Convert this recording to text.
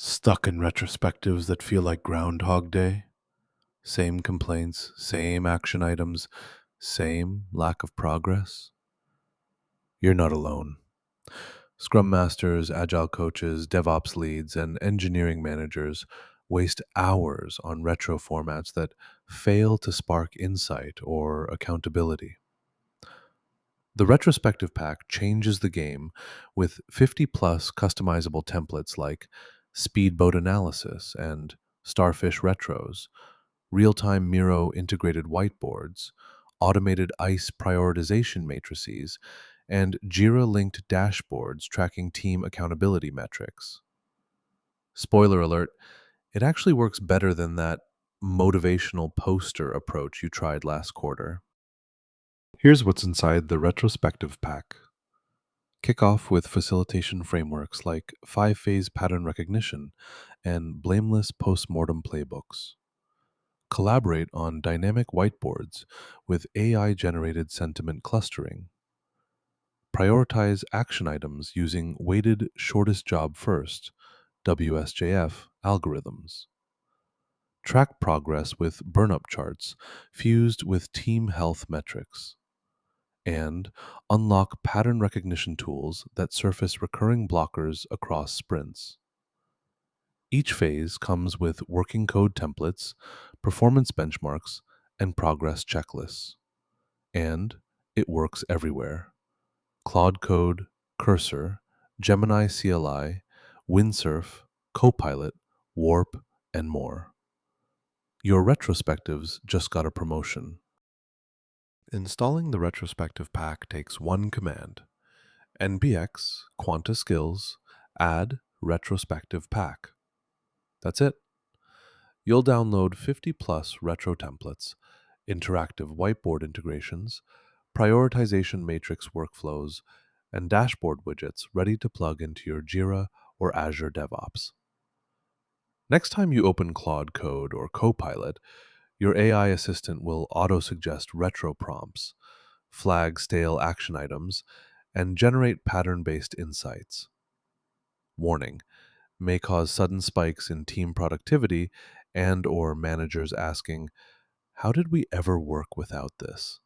Stuck in retrospectives that feel like Groundhog Day? Same complaints, same action items, same lack of progress? You're not alone. Scrum masters, agile coaches, DevOps leads, and engineering managers waste hours on retro formats that fail to spark insight or accountability. The retrospective pack changes the game with 50 plus customizable templates like speedboat analysis and starfish retros, real time Miro integrated whiteboards, automated ICE prioritization matrices, and Jira linked dashboards tracking team accountability metrics. Spoiler alert, it actually works better than that motivational poster approach you tried last quarter. Here's what's inside the retrospective pack. Kick off with facilitation frameworks like 5-phase pattern recognition and blameless postmortem playbooks. Collaborate on dynamic whiteboards with AI generated sentiment clustering. Prioritize action items using weighted shortest job first WSJF algorithms. Track progress with burn-up charts fused with team health metrics. And unlock pattern recognition tools that surface recurring blockers across sprints. Each phase comes with working code templates, performance benchmarks, and progress checklists. And it works everywhere. Claude Code, Cursor, Gemini CLI, Windsurf, Copilot, Warp, and more. Your retrospectives just got a promotion. Installing the retrospective pack takes one command: npx quanta-skills add retrospective-pack. That's it. You'll download 50 plus retro templates, interactive whiteboard integrations, prioritization matrix workflows, and dashboard widgets ready to plug into your Jira or Azure DevOps. Next time you open Claude Code or Copilot, your AI assistant will auto-suggest retro prompts, flag stale action items, and generate pattern-based insights. Warning: may cause sudden spikes in team productivity and or managers asking, how did we ever work without this?